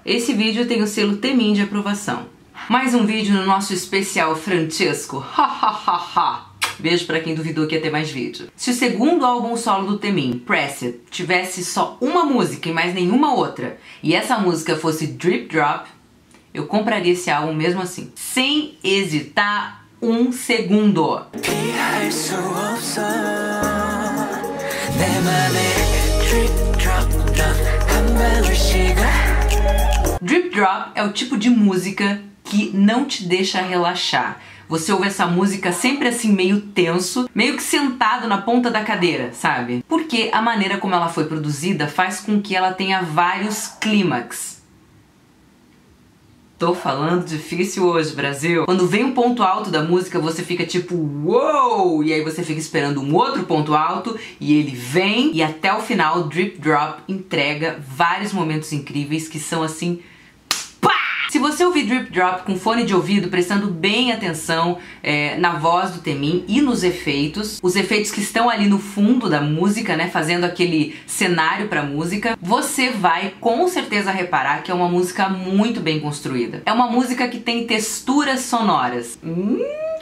Esse vídeo tem o selo Temin de aprovação. Mais um vídeo no nosso especial Francesco. Beijo pra quem duvidou que ia ter mais vídeo. Se o segundo álbum solo do Temin, Pressed, tivesse só uma música e mais nenhuma outra, e essa música fosse Drip Drop, eu compraria esse álbum mesmo assim, sem hesitar um segundo. Drip Drop é o tipo de música que não te deixa relaxar. Você ouve essa música sempre assim meio tenso, meio que sentado na ponta da cadeira, sabe? Porque a maneira como ela foi produzida faz com que ela tenha vários clímax. Tô falando difícil hoje, Brasil. Quando vem um ponto alto da música, você fica tipo, uou! E aí você fica esperando um outro ponto alto, e ele vem, e até o final, Drip Drop entrega vários momentos incríveis que são assim... Se você ouvir Drip Drop com fone de ouvido, prestando bem atenção na voz do Temin e nos efeitos, os efeitos que estão ali no fundo da música, né, fazendo aquele cenário pra música, você vai com certeza reparar que é uma música muito bem construída. É uma música que tem texturas sonoras.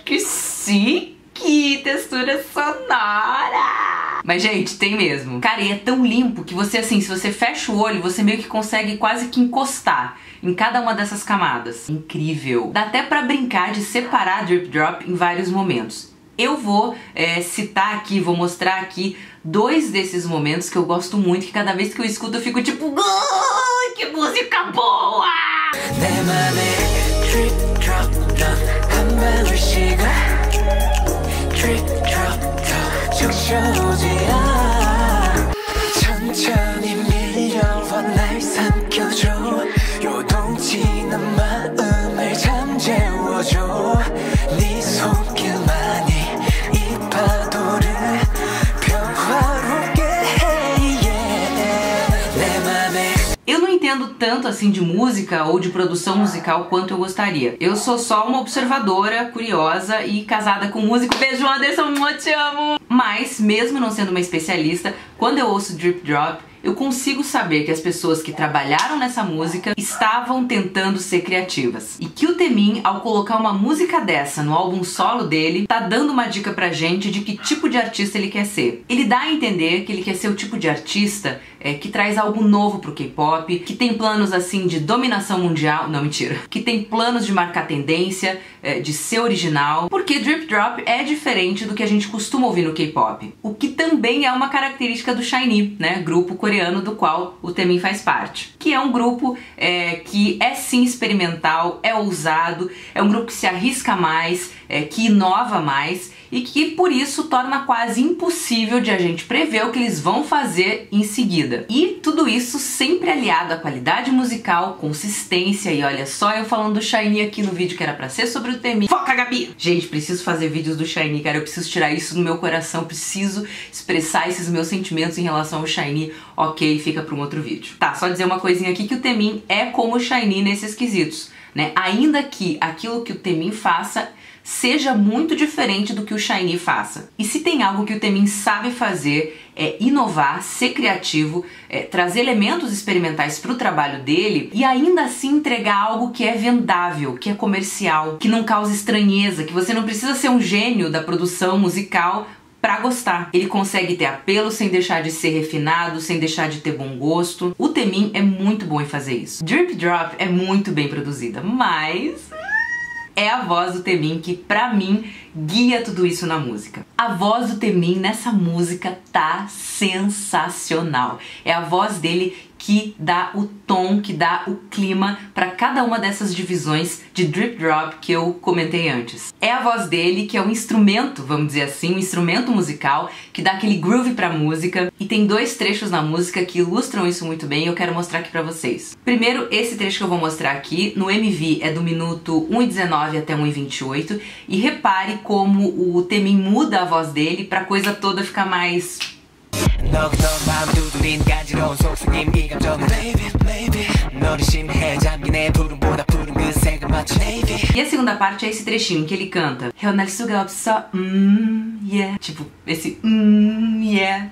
Que chique! Textura sonora! Mas, gente, tem mesmo. Cara, e é tão limpo que você, assim, se você fecha o olho, você meio que consegue quase que encostar em cada uma dessas camadas. Incrível! Dá até pra brincar de separar Drip Drop em vários momentos. Eu vou citar aqui, vou mostrar aqui dois desses momentos que eu gosto muito, que cada vez que eu escuto eu fico tipo, que música boa! 천천히 밀려와 날 삼켜줘 요동치는 마음을 잠재워줘 네 손길만이 이 파도를 평화롭게 해 내 맘에. Eu não entendo tanto assim de música ou de produção musical quanto eu gostaria. Eu sou só uma observadora, curiosa e casada com músico. Beijo, Anderson, eu te amo! Mas, mesmo não sendo uma especialista, quando eu ouço Drip Drop, eu consigo saber que as pessoas que trabalharam nessa música estavam tentando ser criativas. E que o Temin, ao colocar uma música dessa no álbum solo dele, tá dando uma dica pra gente de que tipo de artista ele quer ser. Ele dá a entender que ele quer ser o tipo de artista que traz algo novo pro K-pop, que tem planos assim de dominação mundial, não, mentira, que tem planos de marcar tendência, de ser original, porque Drip Drop é diferente do que a gente costuma ouvir no K-pop. O que também é uma característica do SHINee, né, grupo coreano do qual o Temin faz parte. Que é um grupo que é sim experimental, é ousado, é um grupo que se arrisca mais, que inova mais e que por isso torna quase impossível de a gente prever o que eles vão fazer em seguida. E tudo isso sempre aliado à qualidade musical, consistência, e olha só eu falando do SHINee aqui no vídeo que era pra ser sobre o Temin. Foca, Gabi! Gente, preciso fazer vídeos do SHINee, cara, eu preciso tirar isso do meu coração, preciso expressar esses meus sentimentos em relação ao SHINee. Ok, fica para um outro vídeo. Tá, só dizer uma coisinha aqui, que o Temin é como o SHINee nesses quesitos, né? Ainda que aquilo que o Temin faça seja muito diferente do que o SHINee faça. E se tem algo que o Temin sabe fazer é inovar, ser criativo, trazer elementos experimentais para o trabalho dele e ainda assim entregar algo que é vendável, que é comercial, que não causa estranheza, que você não precisa ser um gênio da produção musical pra gostar. Ele consegue ter apelo sem deixar de ser refinado, sem deixar de ter bom gosto. O Temin é muito bom em fazer isso. Drip Drop é muito bem produzida, mas é a voz do Temin que, pra mim, guia tudo isso na música. A voz do Temin nessa música tá sensacional. É a voz dele que dá o tom, que dá o clima para cada uma dessas divisões de Drip Drop que eu comentei antes. É a voz dele que é o instrumento, vamos dizer assim, um instrumento musical que dá aquele groove pra música, e tem dois trechos na música que ilustram isso muito bem e eu quero mostrar aqui pra vocês. Primeiro, esse trecho que eu vou mostrar aqui, no MV é do minuto 1:19 até 1:28, e repare como o Temin muda a voz dele pra coisa toda ficar mais... E a segunda parte é esse trechinho que ele canta 헤어날 수가 없어, yeah. Tipo, esse yeah.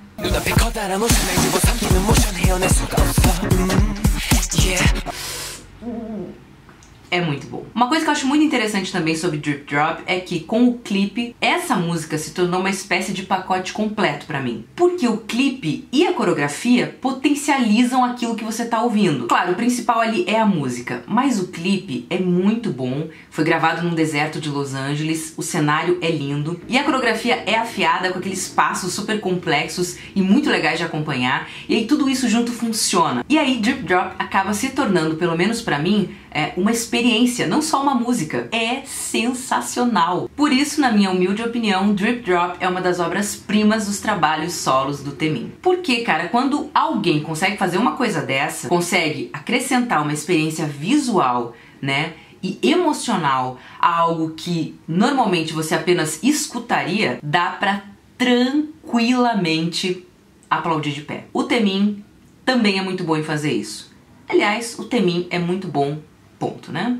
é muito bom. Uma coisa que eu acho muito interessante também sobre Drip Drop é que com o clipe, essa música se tornou uma espécie de pacote completo pra mim. Porque o clipe e a coreografia potencializam aquilo que você tá ouvindo. Claro, o principal ali é a música, mas o clipe é muito bom. Foi gravado num deserto de Los Angeles, o cenário é lindo e a coreografia é afiada com aqueles passos super complexos e muito legais de acompanhar. E aí tudo isso junto funciona. E aí Drip Drop acaba se tornando, pelo menos pra mim, uma experiência, não só uma música. É sensacional. Por isso, na minha humilde opinião, Drip Drop é uma das obras-primas dos trabalhos solos do Taemin. Porque, cara, quando alguém consegue fazer uma coisa dessa, consegue acrescentar uma experiência visual, né, e emocional a algo que normalmente você apenas escutaria, dá pra tranquilamente aplaudir de pé. O Taemin também é muito bom em fazer isso. Aliás, o Taemin é muito bom, ponto, né?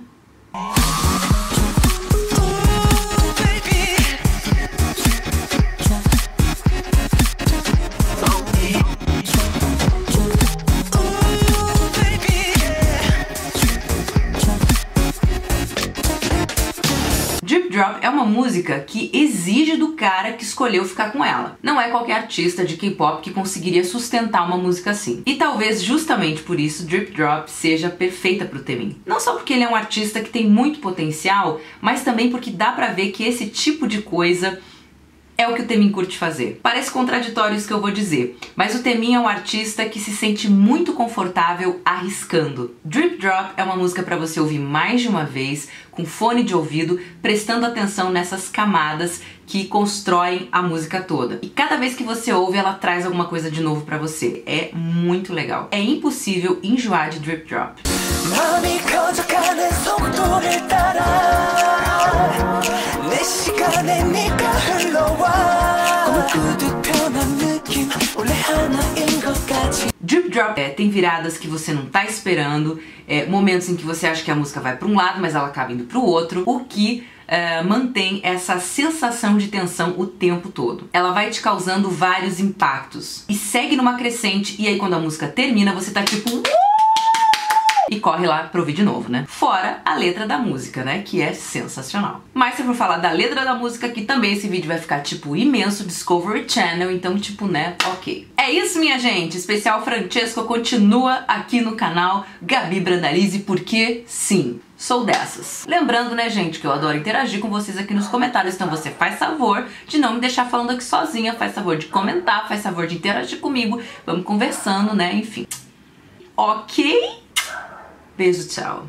Drip Drop é uma música que exige do cara que escolheu ficar com ela. Não é qualquer artista de K-pop que conseguiria sustentar uma música assim. E talvez justamente por isso Drip Drop seja perfeita pro Taemin. Não só porque ele é um artista que tem muito potencial, mas também porque dá pra ver que esse tipo de coisa é o que o Taemin curte fazer. Parece contraditório isso que eu vou dizer, mas o Taemin é um artista que se sente muito confortável arriscando. Drip Drop é uma música pra você ouvir mais de uma vez, com fone de ouvido, prestando atenção nessas camadas que constroem a música toda. E cada vez que você ouve, ela traz alguma coisa de novo pra você. É muito legal. É impossível enjoar de Drip Drop. Drip Drop tem viradas que você não tá esperando, momentos em que você acha que a música vai pra um lado, mas ela acaba indo pro outro, o que mantém essa sensação de tensão o tempo todo. Ela vai te causando vários impactos e segue numa crescente, e aí quando a música termina você tá tipo... e corre lá pra ouvir de novo, né? Fora a letra da música, né? Que é sensacional. Mas se eu for falar da letra da música, que também esse vídeo vai ficar, tipo, imenso, Discovery Channel, então, tipo, né? Ok. É isso, minha gente! Especial Francesco continua aqui no canal Gabi Brandalize, porque sim, sou dessas. Lembrando, né, gente, que eu adoro interagir com vocês aqui nos comentários, então você faz favor de não me deixar falando aqui sozinha, faz favor de comentar, faz favor de interagir comigo, vamos conversando, né? Enfim. Ok? Beijo, tchau.